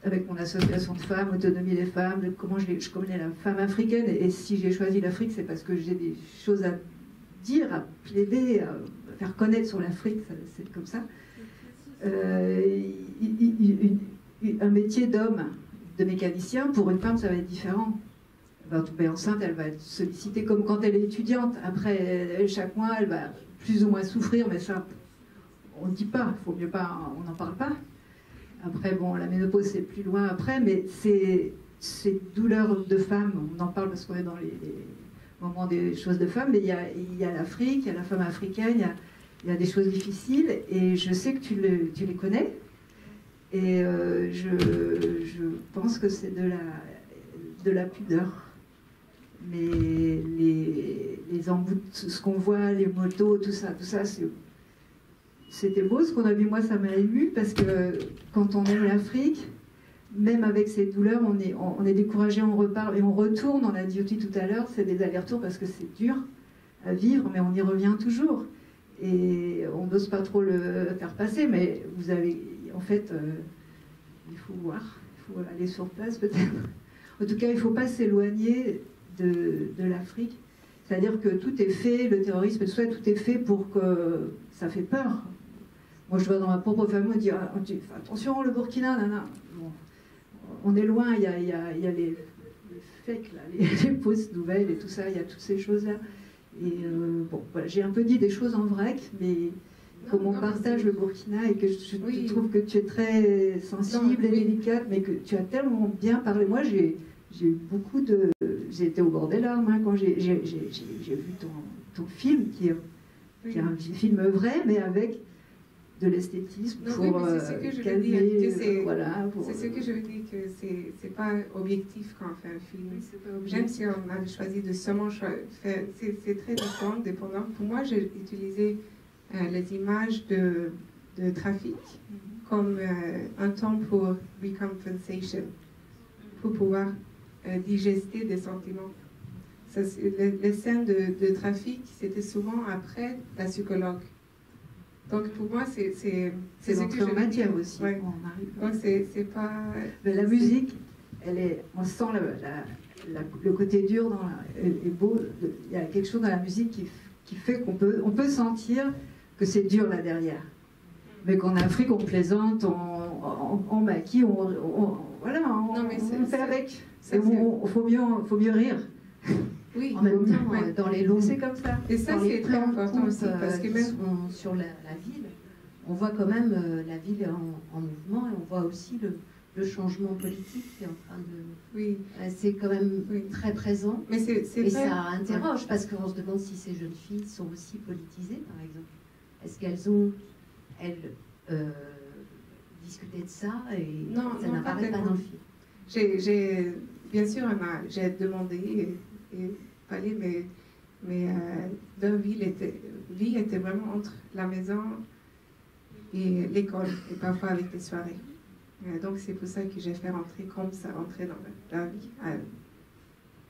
avec mon association de femmes, Autonomie des femmes, comment je connais la femme africaine, et si j'ai choisi l'Afrique, c'est parce que j'ai des choses à dire, à plaider, à faire connaître sur l'Afrique, c'est comme ça. Un métier d'homme, de mécanicien, pour une femme, ça va être différent. Elle va tomber enceinte, elle va être sollicitée comme quand elle est étudiante. Après, chaque mois, elle va plus ou moins souffrir, mais ça, on ne dit pas, faut mieux pas, on n'en parle pas. Après, bon, la ménopause, c'est plus loin après, mais ces douleurs de femme, on en parle parce qu'on est dans les moments des choses de femmes, mais il y a l'Afrique, il y a la femme africaine, il y a des choses difficiles, et je sais que tu les connais, et je pense que c'est de la pudeur. Mais les embouts, ce qu'on voit, les motos, tout ça, c'était beau ce qu'on a vu. Moi, ça m'a ému parce que quand on aime l'Afrique, même avec ces douleurs, on est découragé, on repart et on retourne. On a dit tout à l'heure, c'est des allers-retours parce que c'est dur à vivre, mais on y revient toujours. Et on n'ose pas trop le faire passer, mais vous avez, en fait, il faut voir, il faut aller sur place peut-être. En tout cas, il ne faut pas s'éloigner de l'Afrique. C'est-à-dire que tout est fait, le terrorisme, tout ça, tout est fait pour que ça fait peur. Moi, je vois dans ma propre famille, on dit attention, le Burkina, nana. Bon, on est loin, il y a les fakes, là, les fausses nouvelles et tout ça, il y a toutes ces choses-là. Et bon, voilà, j'ai un peu dit des choses en vrac, mais comme on partage le Burkina et que je trouve que tu es très sensible et délicate, mais que tu as tellement bien parlé. Moi, j'ai eu beaucoup de... J'ai été au bord des larmes hein, quand j'ai vu ton film, qui est un film vrai, mais avec de l'esthétisme pour calmer... C'est ce que je veux dire, que c'est pas objectif quand on fait un film. Même si on a choisi de seulement faire... C'est très différent, dépendant. Pour moi, j'ai utilisé les images de trafic comme un temps pour recompensation, pour pouvoir digester des sentiments. Les scènes de trafic, c'était souvent après la psychologue. Donc pour moi, c'est l'entrée en matière aussi. Ouais. Donc c'est pas... Mais la musique, on sent le côté dur, est beau. Il y a quelque chose dans la musique qui fait qu'on peut sentir que c'est dur là derrière. Mais qu'en Afrique, on plaisante, on maquille, on fait avec. Il faut mieux rire. Oui, En même temps, ouais. dans les longs, C'est comme ça. Et ça, dans les c'est très plans de important coupe, aussi, parce que qui même... sont sur la ville, on voit quand même la ville en mouvement, et on voit aussi le changement politique qui est en train de... Oui, C'est quand même oui. très présent. Mais c'est Et vrai. ça interroge, parce qu'on se demande si ces jeunes filles sont aussi politisées, par exemple. Est-ce qu'elles ont, elles, discuté de ça, et Non, ça non, n'apparaît pas tellement. dans le film. Bien sûr, j'ai demandé et fallait, mais leur vie était vraiment entre la maison et l'école, et parfois avec les soirées. Donc c'est pour ça que j'ai fait rentrer comme ça, rentrer dans la vie,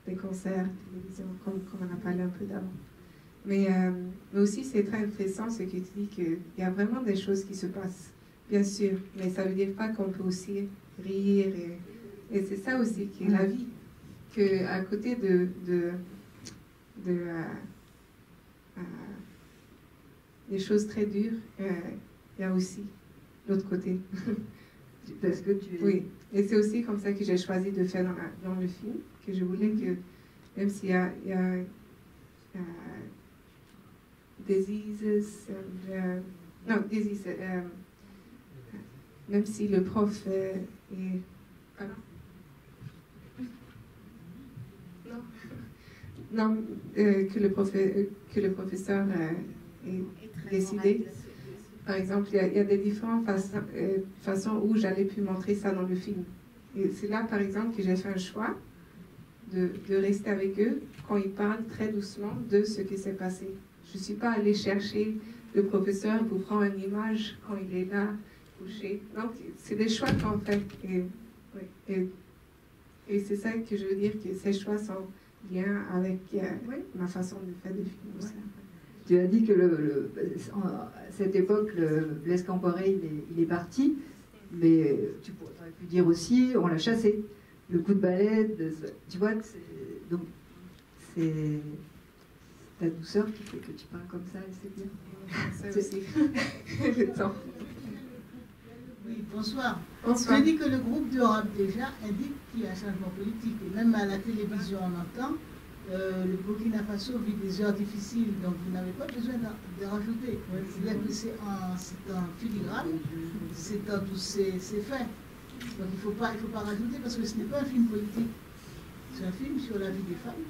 des concerts, télévision, comme on a parlé un peu d'avant. Mais aussi, c'est très intéressant ce que tu dis, qu'il y a vraiment des choses qui se passent, bien sûr, mais ça veut dire pas qu'on peut aussi rire, et c'est ça aussi qui est la vie, qu'à côté des choses très dures, il y a aussi l'autre côté. Parce que tu es... Oui, et c'est aussi comme ça que j'ai choisi de faire dans le film, que je voulais que, même s'il y a diseases, même si le prof est... Pardon? Non, que le professeur est décidé. Par exemple, il y a des différentes façons où j'allais pu montrer ça dans le film. Et c'est là, par exemple, que j'ai fait un choix de rester avec eux quand ils parlent très doucement de ce qui s'est passé. Je ne suis pas allée chercher le professeur pour prendre une image quand il est là, couché. Donc, c'est des choix qu'on fait. Et c'est ça que je veux dire, que ces choix sont liés avec ma façon de faire des films aussi. Tu as dit que à cette époque, le Blaise Compaoré, il est parti, mais tu aurais pu dire aussi, on l'a chassé. Le coup de balai, tu vois, donc c'est ta douceur qui fait que tu parles comme ça, et c'est bien. Ça aussi. Le temps. Oui, bonsoir. Bonsoir. Je dis que le groupe d'Europe déjà indique qu'il y a un changement politique. Et même à la télévision, on entend le Burkina Faso vit des heures difficiles, donc vous n'avez pas besoin de rajouter. C'est-à-dire que c'est en filigrane, c'est dans tous ces faits. Donc il ne faut pas rajouter parce que ce n'est pas un film politique. C'est un film sur la vie des femmes,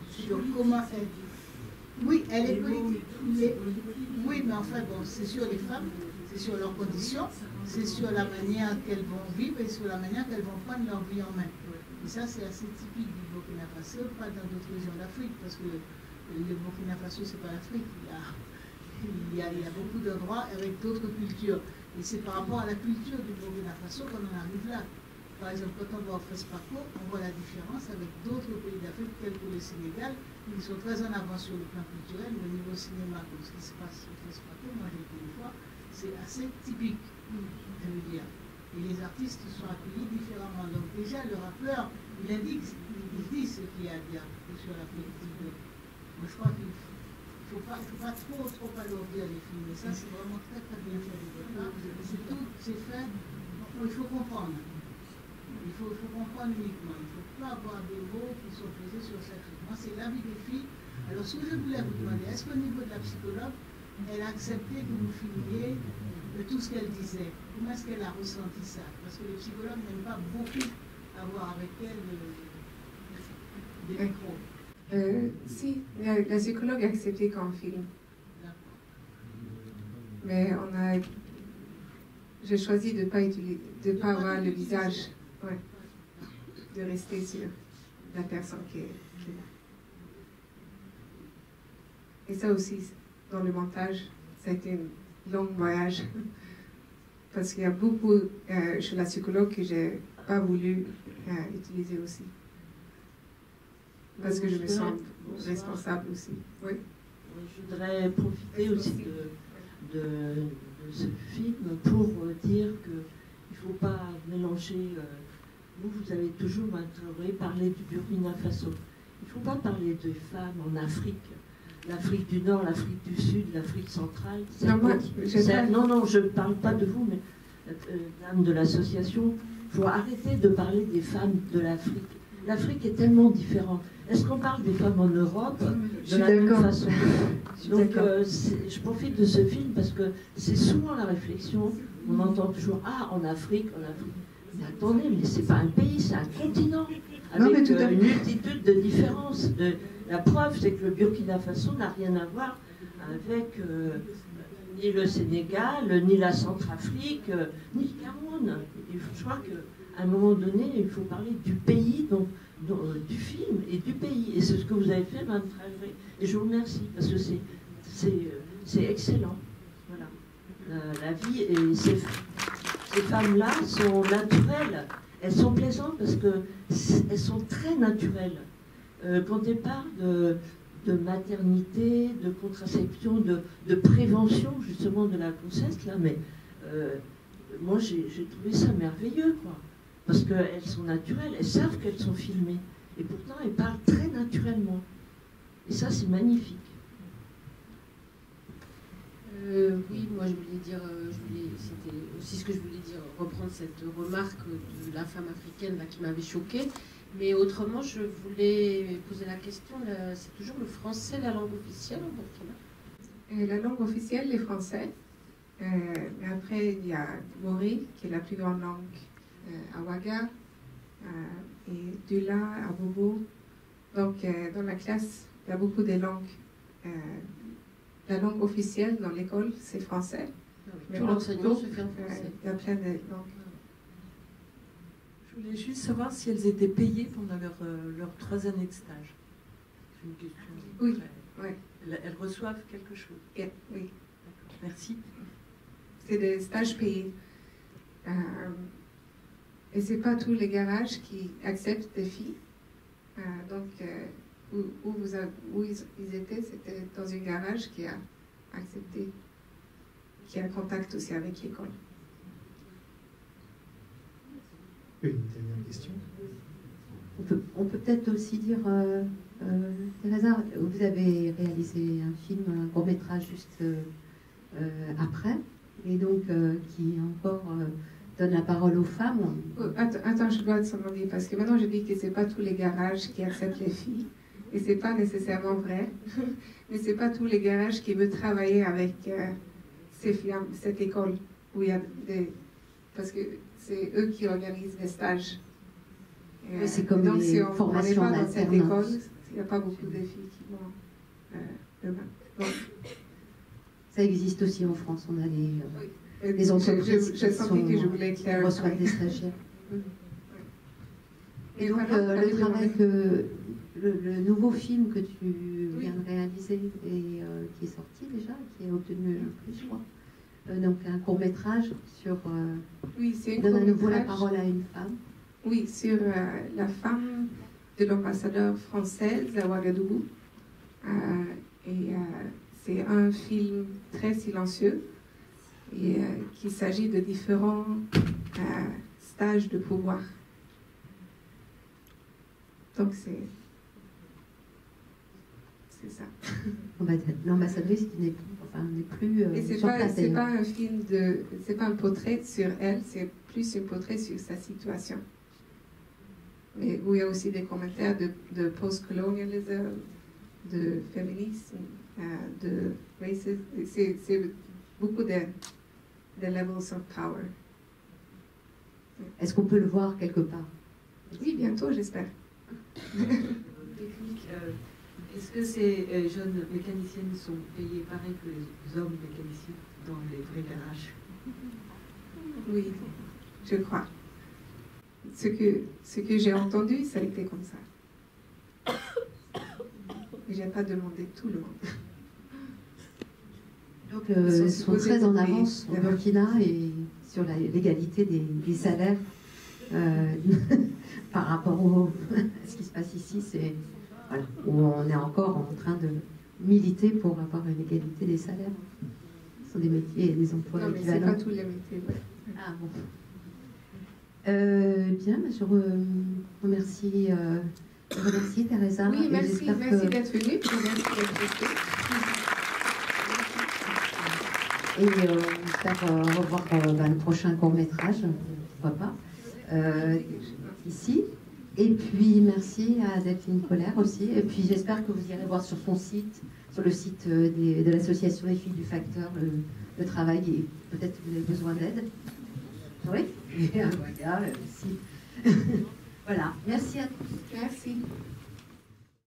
sur comment elles... Oui, elle est politique. Oui, mais enfin, bon, c'est sur les femmes, c'est sur leurs conditions, c'est sur la manière qu'elles vont vivre et sur la manière qu'elles vont prendre leur vie en main. Et ça, c'est assez typique du Burkina Faso, pas dans d'autres régions d'Afrique, parce que le Burkina Faso, c'est pas l'Afrique. Il y a beaucoup d'endroits avec d'autres cultures. Et c'est par rapport à la culture du Burkina Faso qu'on en arrive là. Par exemple, quand on va au FESPACO, on voit la différence avec d'autres pays d'Afrique, tels que le Sénégal, qui sont très en avance sur le plan culturel, mais au niveau cinéma, comme ce qui se passe au FESPACO, moi j'ai été une fois, c'est assez typique, je veux dire. Et les artistes sont accueillis différemment. Donc déjà, le rappeur, il indique, il dit ce qu'il y a à dire sur la politique. Moi, je crois qu'il ne faut pas trop alourdir les films. Et ça, c'est vraiment très très bien fait de votre part. C'est fait, il faut comprendre. Il faut comprendre uniquement. Il ne faut pas avoir des mots qui sont posés sur cette chose. Moi, c'est l'avis des filles. Alors, ce que je voulais vous demander, est-ce qu'au niveau de la psychologue, elle a accepté que vous filmiez tout ce qu'elle disait? Comment est-ce qu'elle a ressenti ça? Parce que les psychologues n'aiment pas beaucoup avoir avec elle des micros. Si, la psychologue a accepté qu'on filme. Mais j'ai choisi de ne pas avoir le visage, de rester sur la personne qui est là. Et ça aussi, dans le montage, ça a été un long voyage. Parce qu'il y a beaucoup chez la psychologue que je n'ai pas voulu utiliser aussi. Parce que je me sens responsable aussi. Oui. Je voudrais profiter aussi de ce film pour dire qu'il ne faut pas mélanger. Vous avez toujours parlé du Burkina Faso. Il ne faut pas parler de femmes en Afrique. L'Afrique du Nord, l'Afrique du Sud, l'Afrique centrale. Non, je ne parle pas de vous, mais dame de l'association. Il faut arrêter de parler des femmes de l'Afrique. L'Afrique est tellement différente. Est-ce qu'on parle des femmes en Europe Je de suis la même d'accord. façon? Donc, d'accord. je profite de ce film parce que c'est souvent la réflexion. On entend toujours « Ah, en Afrique, en Afrique ». Mais attendez, mais c'est pas un pays, c'est un continent. Non, mais Avec tout à fait. une multitude de différences. La preuve, c'est que le Burkina Faso n'a rien à voir avec ni le Sénégal, ni la Centrafrique, ni le Cameroun. Je crois qu'à un moment donné, il faut parler du pays, donc du film et du pays. Et c'est ce que vous avez fait, Mme Traoré. Et je vous remercie, parce que c'est excellent. Voilà. La vie et ces femmes-là sont naturelles. Elles sont plaisantes parce qu'elles sont très naturelles. Quand elles parlent de maternité, de contraception, de prévention justement de la grossesse, là, mais moi j'ai trouvé ça merveilleux, quoi. Parce qu'elles sont naturelles, elles savent qu'elles sont filmées. Et pourtant, elles parlent très naturellement. Et ça, c'est magnifique. Oui, moi je voulais dire, c'était aussi ce que je voulais dire, reprendre cette remarque de la femme africaine là, qui m'avait choquée. Mais autrement, je voulais poser la question, c'est toujours le français la langue officielle au Burkina? La langue officielle, les français. Mais après, il y a Mori, qui est la plus grande langue à Ouaga, et Dula, à Bobo. Donc, dans la classe, il y a beaucoup de langues. La langue officielle dans l'école, c'est français. Mais tout l'enseignement se fait en français. Il y a plein de langues. Je voulais juste savoir si elles étaient payées pendant leurs 3 années de stage. C'est une question. Oui, oui. Elles reçoivent quelque chose. Yeah, oui. D'accord, merci. C'est des stages payés. Et ce n'est pas tous les garages qui acceptent des filles. Où ils étaient, c'était dans un garage qui a accepté, qui a contact aussi avec l'école. Une dernière question. On peut peut-être aussi dire, Teresa, vous avez réalisé un film, un court-métrage juste après, et donc qui encore donne la parole aux femmes. Attends, je dois te demander, parce que maintenant je dis que ce n'est pas tous les garages qui acceptent les filles, et ce n'est pas nécessairement vrai, mais ce n'est pas tous les garages qui veulent travailler avec ces filles, cette école, où il y a des... Parce que c'est eux qui organisent les stages. C'est comme donc, les si on n'est formations pas dans cette d'alternance. école, il n'y a pas beaucoup de filles qui vont demain. Donc, ça existe aussi en France, on a les je entreprises sentais que je voulais qui clarifier. reçoivent des stagiaires. Et donc voilà, le travail le nouveau film que tu viens de réaliser et qui est sorti déjà, qui a obtenu un prix, je crois. Donc un court-métrage sur oui, c'est donne à nouveau la parole à une femme. Oui, sur la femme de l'ambassadeur française à Ouagadougou. C'est un film très silencieux et qu'il s'agit de différents stages de pouvoir. Donc c'est ça. L'ambassadrice n'est plus et c'est sur pas, place. C'est pas un film c'est pas un portrait sur elle, c'est plus un portrait sur sa situation. Mais où il y a aussi des commentaires de post-colonialisme, de féminisme, de racisme. C'est beaucoup de levels of power. Est-ce qu'on peut le voir quelque part? Oui, bientôt, j'espère. Est-ce que ces jeunes mécaniciennes sont payées pareil que les hommes mécaniciens dans les vrais garages? Oui, je crois. Ce que j'ai entendu, ça a été comme ça. Et je n'ai pas demandé tout le monde. Donc, ils sont très en avance au Burkina et sur l'égalité des salaires par rapport à ce qui se passe ici. C'est voilà, où on est encore en train de militer pour avoir une égalité des salaires. Ce sont des métiers et des emplois non, mais équivalents. c'est pas tous les métiers. Ouais. Ah bon. Bien, je remercie Teresa. Oui, merci d'être venue. Merci d'être et j'espère revoir le prochain court-métrage, pourquoi pas, ici. Et puis merci à Delphine Colère aussi. Et puis j'espère que vous irez voir sur son site, sur le site de l'association des filles du facteur, le travail, et peut-être que vous avez besoin d'aide. Oui. Et un regard aussi. Voilà. Merci à tous. Merci.